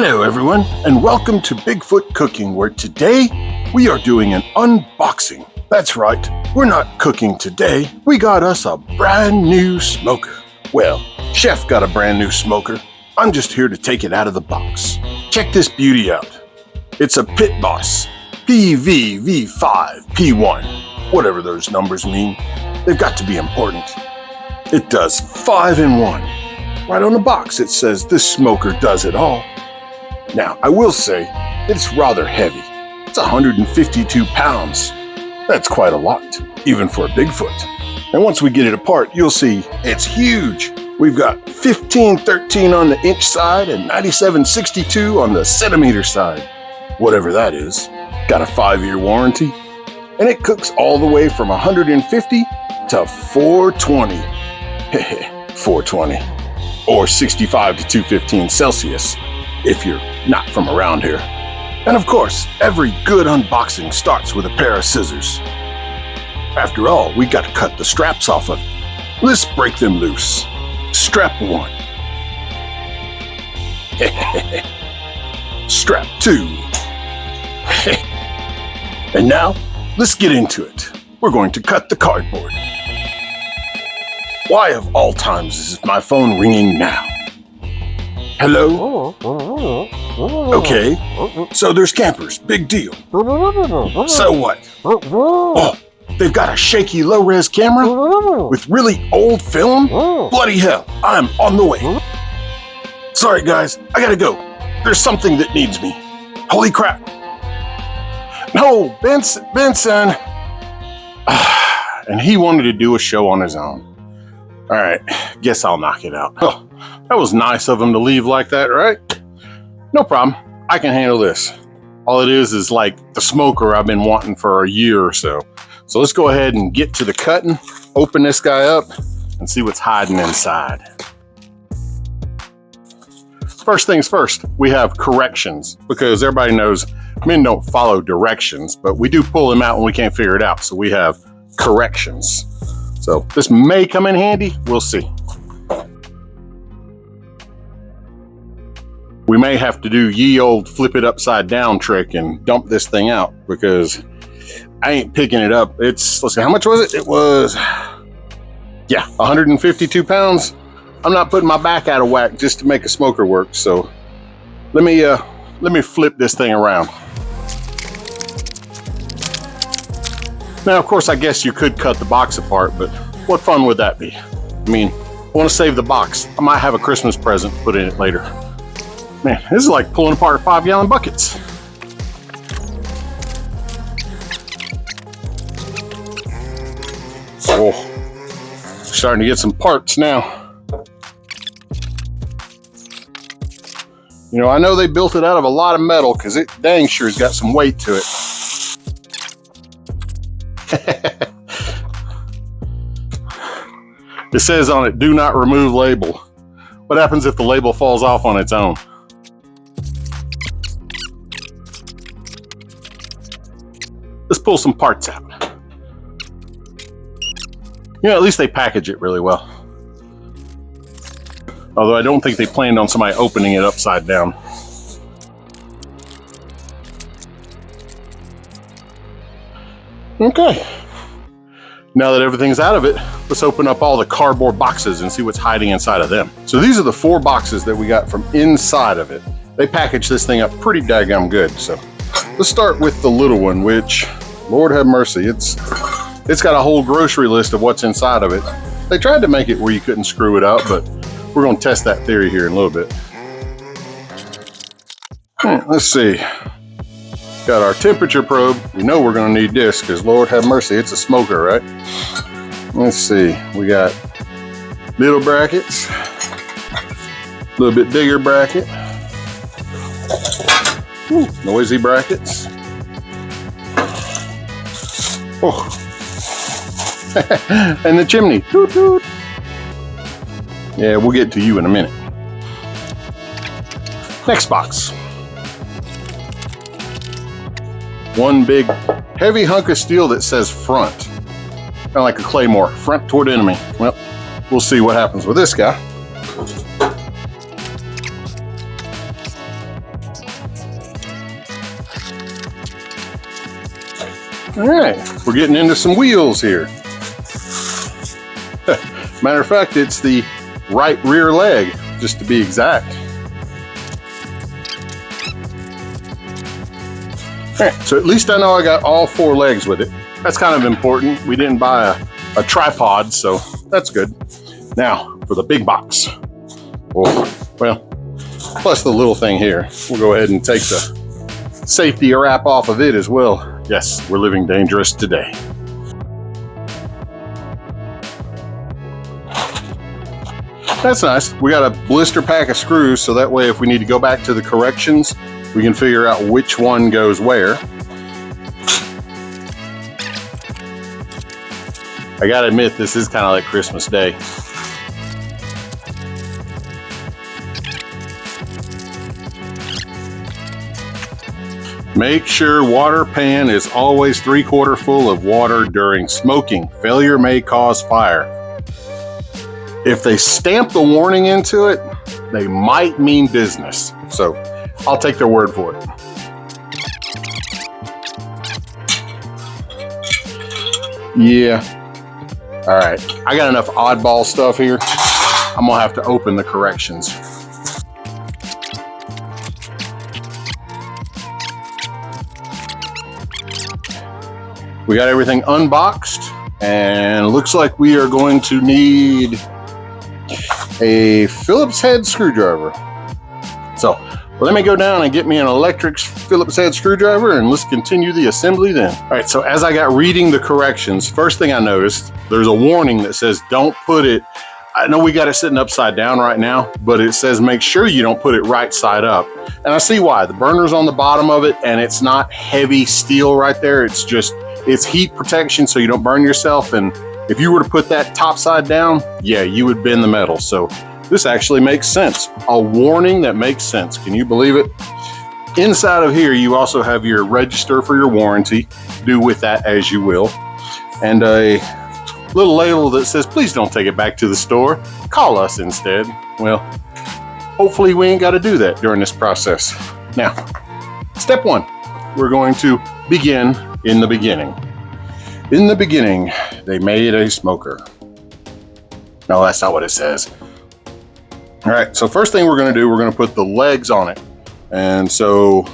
Hello everyone, and welcome to Bigfoot Cooking, where today we are doing an unboxing. That's right, we're not cooking today. We got us a brand new smoker. Well, Chef got a brand new smoker. I'm just here to take it out of the box. Check this beauty out. It's a Pitboss PVV5P1. Whatever those numbers mean, they've got to be important. It does 5-in-1. Right on the box it says this smoker does it all. Now, I will say, it's rather heavy. It's 152 pounds. That's quite a lot, even for a Bigfoot. And once we get it apart, you'll see it's huge. We've got 1513 on the inch side and 9762 on the centimeter side. Whatever that is. Got a 5-year warranty. And it cooks all the way from 150 to 420. 420. Or 65 to 215 Celsius, if you're not from around here. And of course, every good unboxing starts with a pair of scissors. After all, we got to cut the straps off of it. Let's break them loose. Strap 1. Strap 2. And now, let's get into it. We're going to cut the cardboard. Why of all times is my phone ringing now? Hello? Okay, so there's campers, big deal. So what? Oh, they've got a shaky low-res camera with really old film? Bloody hell, I'm on the way. Sorry guys, I gotta go. There's something that needs me. Holy crap. No, Benson. And he wanted to do a show on his own. All right, guess I'll knock it out. Oh, that was nice of him to leave like that, right? No problem. I can handle this. All it is like the smoker I've been wanting for a year or so. So let's go ahead and get to the cutting, open this guy up, and see what's hiding inside. First things first, we have corrections, because everybody knows men don't follow directions, but we do pull them out when we can't figure it out. So we have corrections. So this may come in handy, we'll see. We may have to do ye old flip it upside down trick and dump this thing out, because I ain't picking it up. Let's see, how much was it? It was, 152 pounds. I'm not putting my back out of whack just to make a smoker work. So let me flip this thing around. Now, of course, I guess you could cut the box apart, but what fun would that be? I mean, I want to save the box. I might have a Christmas present put in it later. Man, this is like pulling apart 5-gallon buckets. Oh, starting to get some parts now. You know, I know they built it out of a lot of metal because it dang sure has got some weight to it. It says on it, do not remove label. What happens if the label falls off on its own? Let's pull some parts out. You know, at least they package it really well. Although I don't think they planned on somebody opening it upside down. Okay. Now that everything's out of it, let's open up all the cardboard boxes and see what's hiding inside of them. So these are the 4 boxes that we got from inside of it. They packaged this thing up pretty daggum good. So let's start with the little one, which, Lord have mercy, it's got a whole grocery list of what's inside of it. They tried to make it where you couldn't screw it out, but we're going to test that theory here in a little bit. Let's see. Got our temperature probe. We know we're going to need this because, Lord have mercy, it's a smoker, right? Let's see. We got little brackets, a little bit bigger bracket, noisy brackets. Oh. And the chimney. Toot, toot. Yeah, we'll get to you in a minute. Next box. One big heavy hunk of steel that says front. Kind of like a claymore, front toward enemy. Well, we'll see what happens with this guy. All right, we're getting into some wheels here. Matter of fact, it's the right rear leg, just to be exact. All right, so at least I know I got all 4 legs with it. That's kind of important. We didn't buy a tripod, so that's good. Now, for the big box. Oh, well, plus the little thing here. We'll go ahead and take the safety wrap off of it as well. Yes, we're living dangerous today. That's nice. We got a blister pack of screws, so that way if we need to go back to the corrections, we can figure out which one goes where. I gotta admit, this is kind of like Christmas Day. Make sure water pan is always 3/4 full of water during smoking. Failure may cause fire. If they stamp the warning into it, they might mean business. So I'll take their word for it. Yeah. All right. I got enough oddball stuff here. I'm gonna have to open the corrections. We got everything unboxed, and it looks like we are going to need a Phillips head screwdriver. So let me go down and get me an electric Phillips head screwdriver, and let's continue the assembly then. All right, so as I got reading the corrections, first thing I noticed, there's a warning that says don't put it, I know we got it sitting upside down right now, but it says make sure you don't put it right side up. And I see why. The burner's on the bottom of it, and it's not heavy steel right there. It's heat protection so you don't burn yourself. And if you were to put that top side down, yeah, you would bend the metal. So this actually makes sense. A warning that makes sense. Can you believe it? Inside of here, you also have your register for your warranty. Do with that as you will. And a little label that says, please don't take it back to the store. Call us instead. Well, hopefully we ain't got to do that during this process. Now, step 1, we're going to begin in the beginning. In the beginning, they made a smoker. No, that's not what it says. All right, so first thing we're gonna do, we're gonna put the legs on it. And so,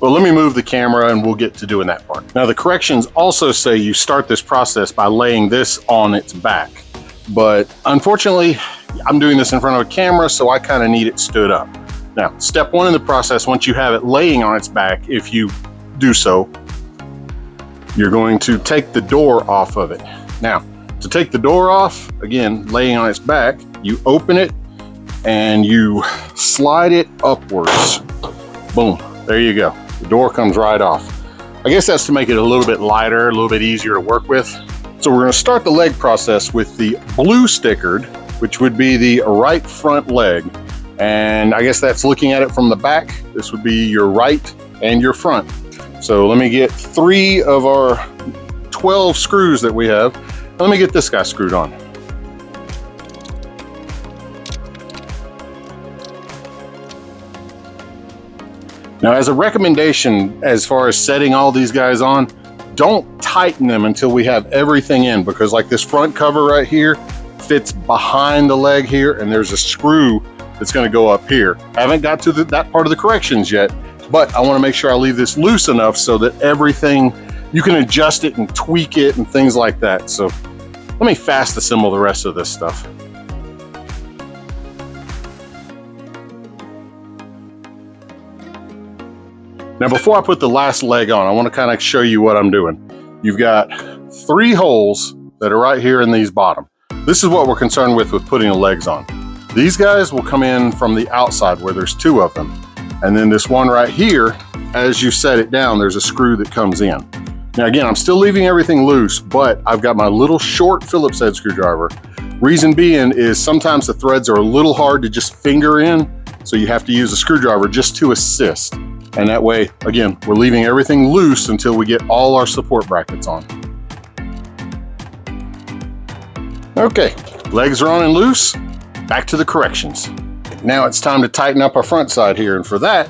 well, let me move the camera and we'll get to doing that part. Now, the corrections also say you start this process by laying this on its back. But unfortunately, I'm doing this in front of a camera, so I kind of need it stood up. Now, step 1 in the process, once you have it laying on its back, if you do so, you're going to take the door off of it. Now, to take the door off, again, laying on its back, you open it and you slide it upwards. Boom, there you go. The door comes right off. I guess that's to make it a little bit lighter, a little bit easier to work with. So we're gonna start the leg process with the blue stickered, which would be the right front leg. And I guess that's looking at it from the back. This would be your right and your front. So let me get 3 of our 12 screws that we have. Let me get this guy screwed on. Now, as a recommendation, as far as setting all these guys on, don't tighten them until we have everything in, because like this front cover right here fits behind the leg here, and there's a screw that's gonna go up here. I haven't got to that part of the corrections yet, but I wanna make sure I leave this loose enough so that everything, you can adjust it and tweak it and things like that. So let me fast assemble the rest of this stuff. Now, before I put the last leg on, I want to kind of show you what I'm doing. You've got 3 holes that are right here in these bottom. This is what we're concerned with putting the legs on. These guys will come in from the outside where there's 2 of them. And then this one right here, as you set it down, there's a screw that comes in. Now again, I'm still leaving everything loose, but I've got my little short Phillips head screwdriver. Reason being is sometimes the threads are a little hard to just finger in, so you have to use a screwdriver just to assist. And that way, again, we're leaving everything loose until we get all our support brackets on. Okay, legs are on and loose. Back to the corrections. Now it's time to tighten up our front side here. And for that,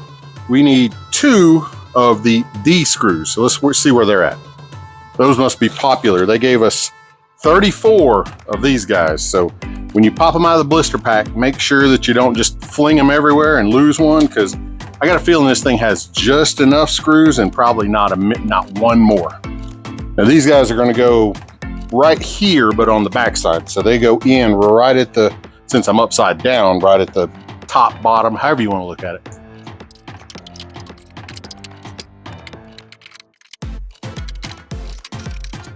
we need 2 of the D screws. So let's see where they're at. Those must be popular. They gave us 34 of these guys. So when you pop them out of the blister pack, make sure that you don't just fling them everywhere and lose one, because I got a feeling this thing has just enough screws and probably not one more. Now these guys are going to go right here, but on the back side. So they go in right at the, since I'm upside down, right at the top, bottom, however you want to look at it.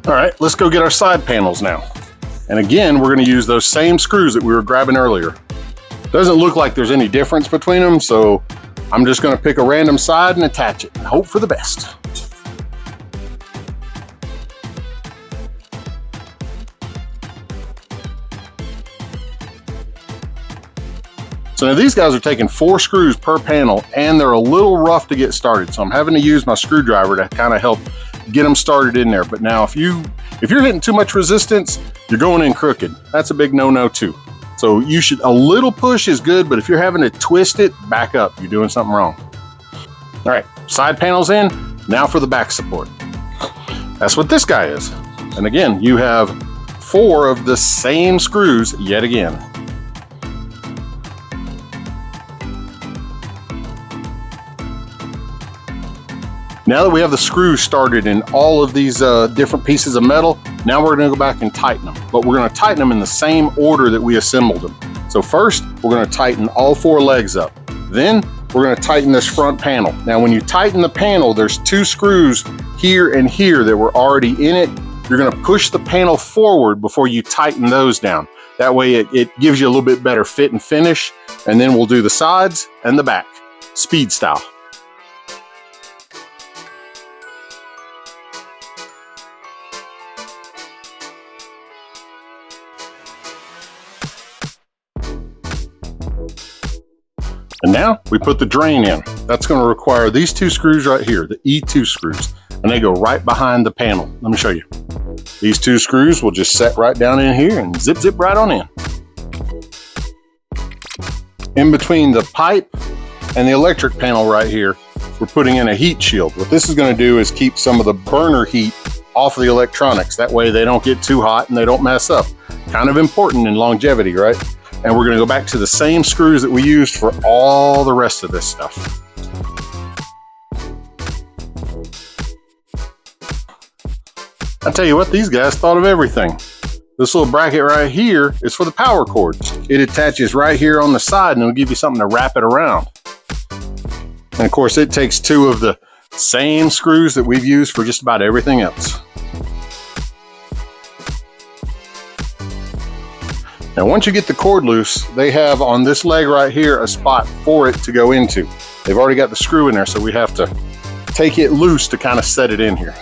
All right, let's go get our side panels now. And again, we're going to use those same screws that we were grabbing earlier. Doesn't look like there's any difference between them, so I'm just going to pick a random side and attach it and hope for the best. So now these guys are taking 4 screws per panel, and they're a little rough to get started. So I'm having to use my screwdriver to kind of help get them started in there. But now if you're hitting too much resistance, you're going in crooked. That's a big no-no too. So you should, a little push is good, but if you're having to twist it, back up. You're doing something wrong. All right, side panels in. Now for the back support. That's what this guy is. And again, you have 4 of the same screws yet again. Now that we have the screws started in all of these different pieces of metal, now we're going to go back and tighten them. But we're going to tighten them in the same order that we assembled them. So first, we're going to tighten all 4 legs up. Then we're going to tighten this front panel. Now when you tighten the panel, there's 2 screws here and here that were already in it. You're going to push the panel forward before you tighten those down. That way it gives you a little bit better fit and finish. And then we'll do the sides and the back, speed style. And now we put the drain in. That's going to require these 2 screws right here, the E2 screws, and they go right behind the panel. Let me show you. These 2 screws will just set right down in here and zip right on in. In between the pipe and the electric panel right here, we're putting in a heat shield. What this is going to do is keep some of the burner heat off of the electronics. That way they don't get too hot and they don't mess up. Kind of important in longevity, right? And we're going to go back to the same screws that we used for all the rest of this stuff. I tell you what, these guys thought of everything. This little bracket right here is for the power cord. It attaches right here on the side and it'll give you something to wrap it around. And of course, it takes 2 of the same screws that we've used for just about everything else. Now, once you get the cord loose, they have on this leg right here a spot for it to go into. They've already got the screw in there, so we have to take it loose to kind of set it in here.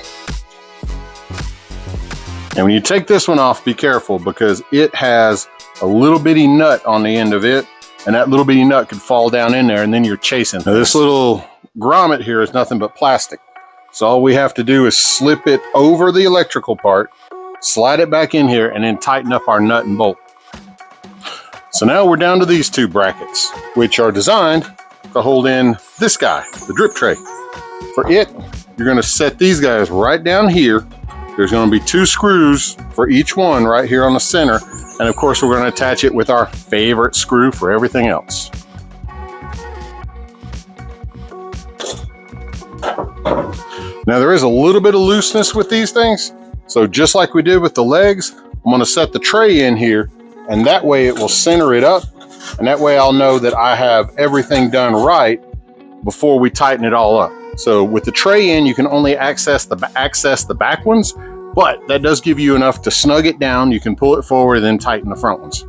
And when you take this one off, be careful because it has a little bitty nut on the end of it, and that little bitty nut could fall down in there and then you're chasing. Now, this little grommet here is nothing but plastic. So all we have to do is slip it over the electrical part, slide it back in here, and then tighten up our nut and bolt. So now we're down to these 2 brackets, which are designed to hold in this guy, the drip tray. For it, you're going to set these guys right down here. There's going to be 2 screws for each one right here on the center. And of course, we're going to attach it with our favorite screw for everything else. Now there is a little bit of looseness with these things. So just like we did with the legs, I'm going to set the tray in here. And that way it will center it up. And that way I'll know that I have everything done right before we tighten it all up. So with the tray in, you can only access the back ones, but that does give you enough to snug it down. You can pull it forward and then tighten the front ones.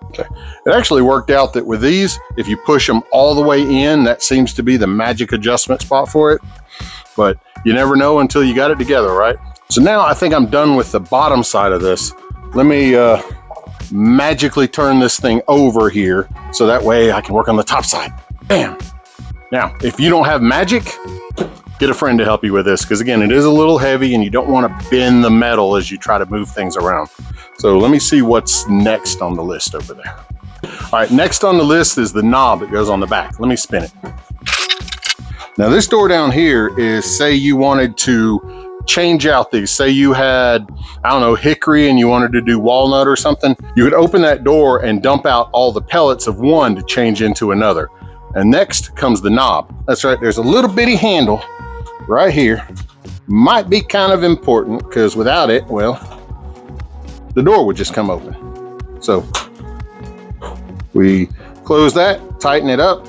Okay. It actually worked out that with these, if you push them all the way in, that seems to be the magic adjustment spot for it. But you never know until you got it together, right? So now I think I'm done with the bottom side of this. Let me magically turn this thing over here so that way I can work on the top side. Bam! Now, if you don't have magic, get a friend to help you with this because again, it is a little heavy and you don't want to bend the metal as you try to move things around. So let me see what's next on the list over there. All right, next on the list is the knob that goes on the back. Let me spin it. Now this door down here is, say you wanted to change out these. Say you had, I don't know, hickory and you wanted to do walnut or something. You could open that door and dump out all the pellets of one to change into another. And next comes the knob. That's right, there's a little bitty handle right here. Might be kind of important because without it, well, the door would just come open. So we close that, tighten it up.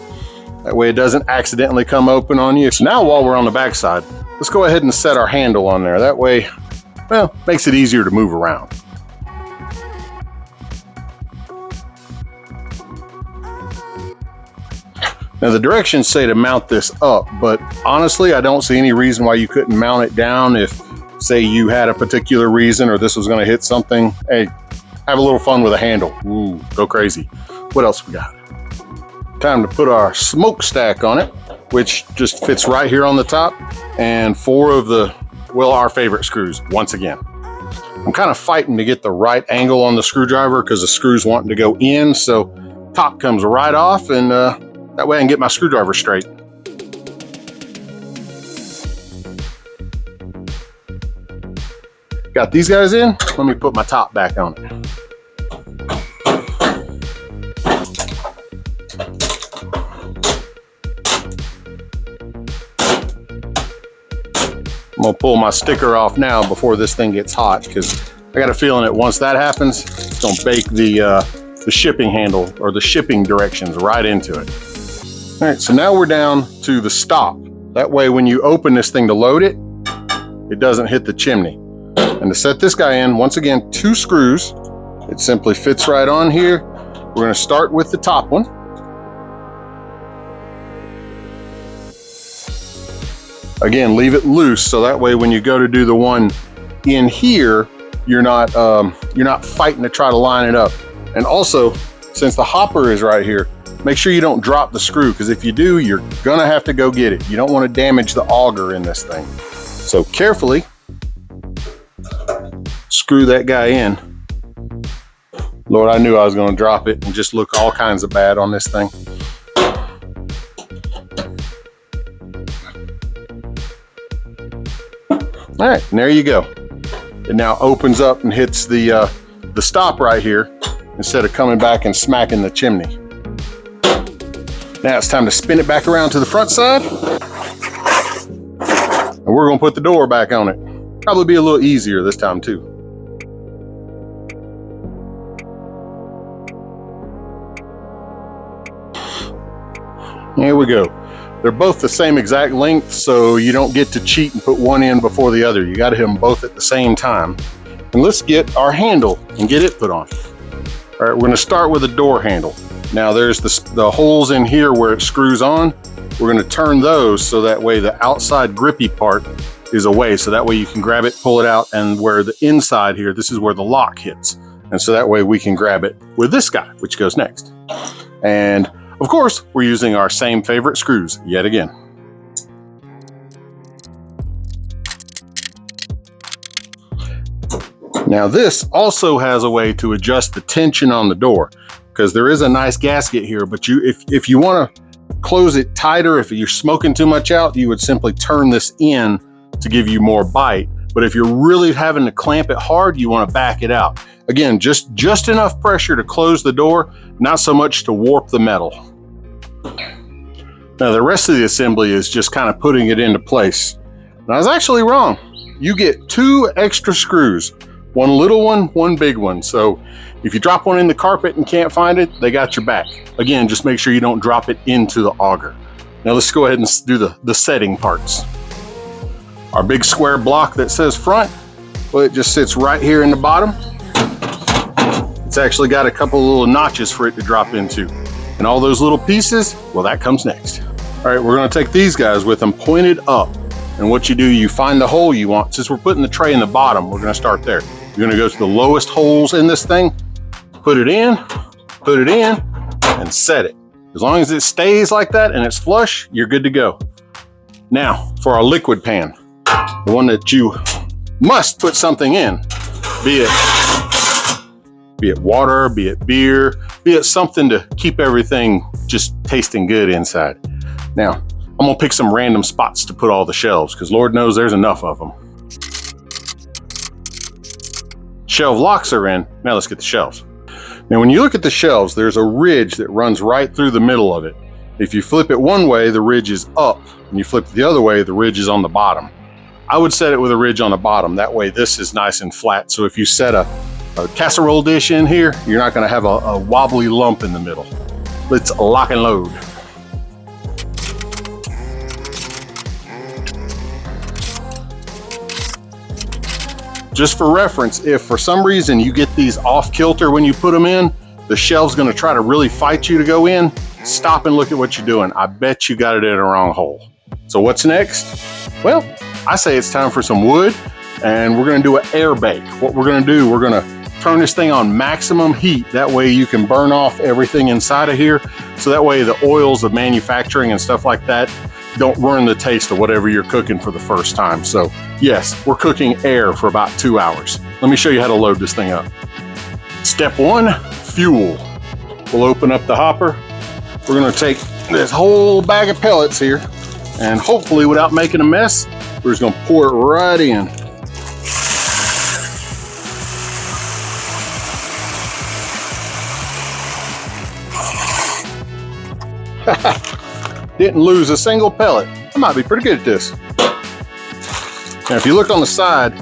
That way it doesn't accidentally come open on you. So now while we're on the back side, let's go ahead and set our handle on there. That way, well, makes it easier to move around. Now the directions say to mount this up, but honestly, I don't see any reason why you couldn't mount it down if, say, you had a particular reason or this was gonna hit something. Hey, have a little fun with a handle. Ooh, go crazy. What else we got? Time to put our smokestack on it, which just fits right here on the top, and 4 of the, well, our favorite screws, once again. I'm kind of fighting to get the right angle on the screwdriver because the screw's wanting to go in, so top comes right off, and that way I can get my screwdriver straight. Got these guys in, let me put my top back on it. I'm gonna pull my sticker off now before this thing gets hot because I got a feeling that once that happens, it's gonna bake the shipping handle or the shipping directions right into it. All right, so now we're down to the stop. That way when you open this thing to load it, it doesn't hit the chimney. And to set this guy in, once again, 2 screws. It simply fits right on here. We're gonna start with the top one. Again, leave it loose so that way when you go to do the one in here, you're not fighting to try to line it up. And also, since the hopper is right here, make sure you don't drop the screw, because if you do, you're gonna have to go get it. You don't want to damage the auger in this thing. So carefully screw that guy in. Lord, I knew I was gonna drop it and just look all kinds of bad on this thing. All right, and there you go. It now opens up and hits the stop right here instead of coming back and smacking the chimney. Now it's time to spin it back around to the front side. And we're gonna put the door back on it. Probably be a little easier this time too. Here we go. They're both the same exact length, so you don't get to cheat and put one in before the other. You got to hit them both at the same time. And let's get our handle and get it put on. All right, we're going to start with a door handle. Now there's the holes in here where it screws on. We're going to turn those so that way the outside grippy part is away. So that way you can grab it, pull it out, and where the inside here, this is where the lock hits. And so that way we can grab it with this guy, which goes next. And of course, we're using our same favorite screws yet again. Now this also has a way to adjust the tension on the door, because there is a nice gasket here, but if you want to close it tighter, if you're smoking too much out, you would simply turn this in to give you more bite. But if you're really having to clamp it hard, you want to back it out. Again, just enough pressure to close the door, not so much to warp the metal. Now the rest of the assembly is just kind of putting it into place. And I was actually wrong. You get 2 extra screws, one little one, one big one. So if you drop one in the carpet and can't find it, they got your back. Again, just make sure you don't drop it into the auger. Now let's go ahead and do the setting parts. Our big square block that says front, well, it just sits right here in the bottom. It's actually got a couple little notches for it to drop into. And all those little pieces, well, that comes next. All right, we're gonna take these guys with them pointed up. And what you do, you find the hole you want. Since we're putting the tray in the bottom, we're gonna start there. You're gonna go to the lowest holes in this thing, put it in, and set it. As long as it stays like that and it's flush, you're good to go. Now, for our liquid pan, the one that you must put something in, be it water, be it beer, be it something to keep everything just tasting good inside. Now, I'm gonna pick some random spots to put all the shelves because Lord knows there's enough of them. Shelf locks are in. Now let's get the shelves. Now when you look at the shelves, there's a ridge that runs right through the middle of it. If you flip it one way, the ridge is up. When you flip it the other way, the ridge is on the bottom. I would set it with a ridge on the bottom. That way this is nice and flat. So if you set a casserole dish in here, you're not gonna have a wobbly lump in the middle. Let's lock and load. Just for reference, if for some reason you get these off kilter when you put them in, the shelf's gonna try to really fight you to go in, stop and look at what you're doing. I bet you got it in the wrong hole. So what's next? Well, I say it's time for some wood and we're gonna do an air bake. What we're gonna do, we're gonna turn this thing on maximum heat. That way you can burn off everything inside of here. So that way the oils of manufacturing and stuff like that don't ruin the taste of whatever you're cooking for the first time. So yes, we're cooking air for about 2 hours. Let me show you how to load this thing up. Step one, fuel. We'll open up the hopper. We're gonna take this whole bag of pellets here and hopefully without making a mess, we're just gonna pour it right in. Didn't lose a single pellet. I might be pretty good at this. Now, if you look on the side,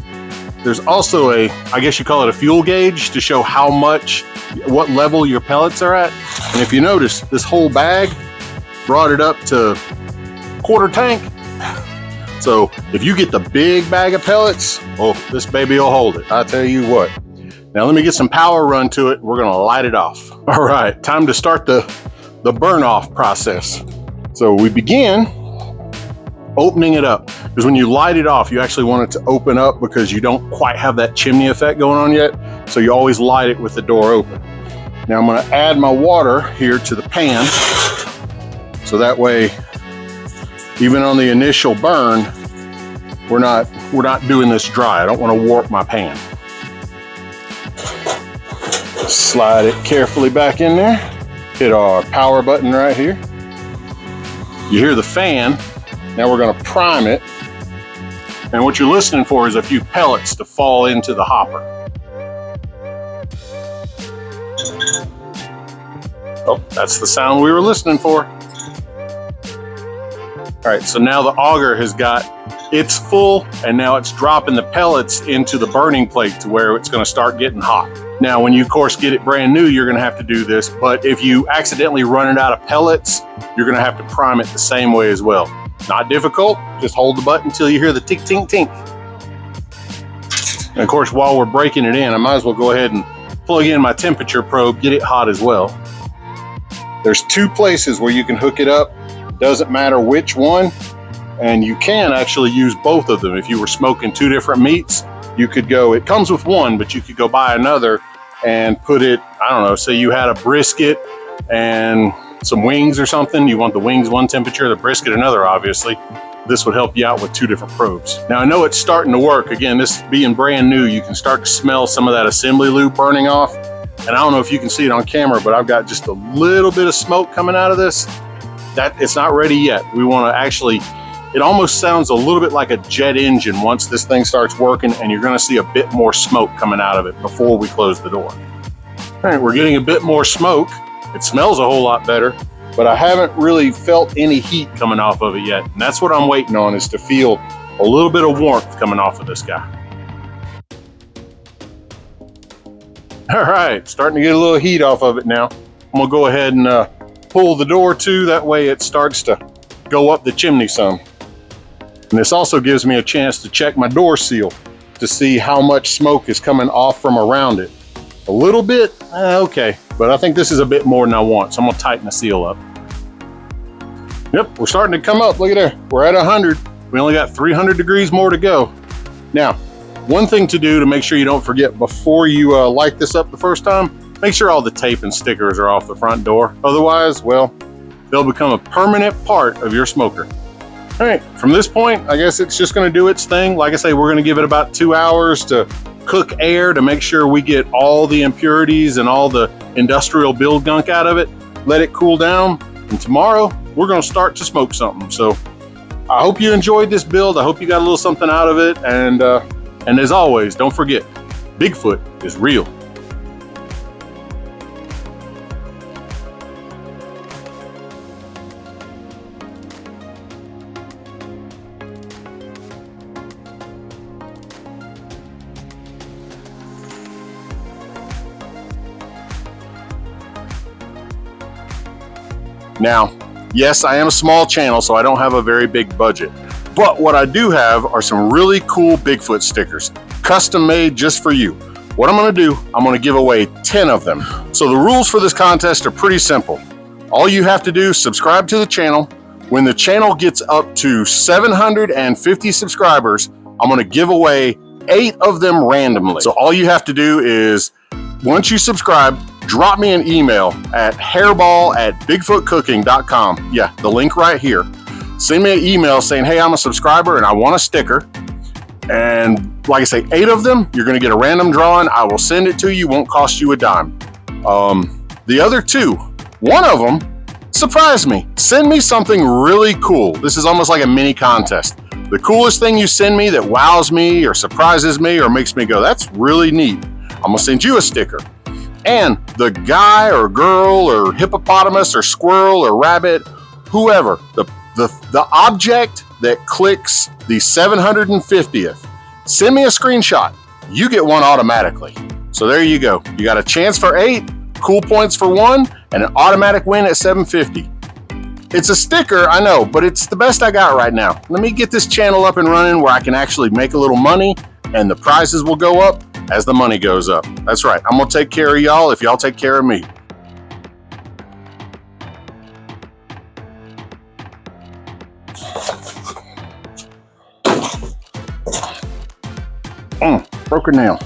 there's also a, I guess you call it a fuel gauge to show how much, what level your pellets are at. And if you notice, this whole bag brought it up to quarter tank. So if you get the big bag of pellets, oh, this baby will hold it. I tell you what. Now let me get some power run to it. We're gonna light it off. All right, time to start the burn off process. So we begin opening it up, because when you light it off, you actually want it to open up because you don't quite have that chimney effect going on yet. So you always light it with the door open. Now I'm gonna add my water here to the pan. So that way, even on the initial burn, we're not doing this dry. I don't want to warp my pan. Slide it carefully back in there. Hit our power button right here. You hear the fan. Now we're gonna prime it. And what you're listening for is a few pellets to fall into the hopper. Oh, that's the sound we were listening for. All right, so now the auger has got, it's full and now it's dropping the pellets into the burning plate to where it's gonna start getting hot. Now, when you, of course, get it brand new, you're gonna have to do this, but if you accidentally run it out of pellets, you're gonna have to prime it the same way as well. Not difficult, just hold the button until you hear the tink, tink, tink. And of course, while we're breaking it in, I might as well go ahead and plug in my temperature probe, get it hot as well. There's two places where you can hook it up. Doesn't matter which one, and you can actually use both of them. If you were smoking two different meats, you could go, it comes with one, but you could go buy another and put it, I don't know, say you had a brisket and some wings or something. You want the wings one temperature, the brisket another, obviously. This would help you out with two different probes. Now I know it's starting to work. Again, this being brand new, you can start to smell some of that assembly lube burning off. And I don't know if you can see it on camera, but I've got just a little bit of smoke coming out of this. That it's not ready yet. We want to actually, it almost sounds a little bit like a jet engine once this thing starts working, and you're going to see a bit more smoke coming out of it before we close the door. All right, we're getting a bit more smoke. It smells a whole lot better, but I haven't really felt any heat coming off of it yet. And that's what I'm waiting on, is to feel a little bit of warmth coming off of this guy. All right, starting to get a little heat off of it now. I'm gonna go ahead and pull the door to, that way it starts to go up the chimney some. And this also gives me a chance to check my door seal to see how much smoke is coming off from around it. A little bit, okay, but I think this is a bit more than I want, so I'm gonna tighten the seal up. Yep, we're starting to come up, look at there. We're at 100. We only got 300 degrees more to go. Now, one thing to do to make sure you don't forget before you light this up the first time, make sure all the tape and stickers are off the front door. Otherwise, well, they'll become a permanent part of your smoker. All right, from this point, I guess it's just gonna do its thing. Like I say, we're gonna give it about 2 hours to cook air to make sure we get all the impurities and all the industrial build gunk out of it. Let it cool down, and tomorrow we're gonna start to smoke something. So I hope you enjoyed this build. I hope you got a little something out of it. And as always, don't forget, Bigfoot is real. Now, yes, I am a small channel, so I don't have a very big budget. But what I do have are some really cool Bigfoot stickers, custom made just for you. What I'm gonna do, I'm gonna give away 10 of them. So the rules for this contest are pretty simple. All you have to do is subscribe to the channel. When the channel gets up to 750 subscribers, I'm gonna give away 8 of them randomly. So all you have to do is, once you subscribe, drop me an email at hairball@bigfootcooking.com. Yeah, the link right here. Send me an email saying, hey, I'm a subscriber and I want a sticker. And like I say, 8 of them, you're gonna get a random drawing. I will send it to you, won't cost you a dime. The other 2, one of them, surprise me. Send me something really cool. This is almost like a mini contest. The coolest thing you send me that wows me or surprises me or makes me go, that's really neat, I'm gonna send you a sticker. And the guy or girl or hippopotamus or squirrel or rabbit, whoever, the object that clicks the 750th, send me a screenshot. You get one automatically. So there you go. You got a chance for 8, cool points for 1, and an automatic win at 750. It's a sticker, I know, but it's the best I got right now. Let me get this channel up and running where I can actually make a little money and the prizes will go up as the money goes up. That's right. I'm gonna take care of y'all if y'all take care of me. Broken nail.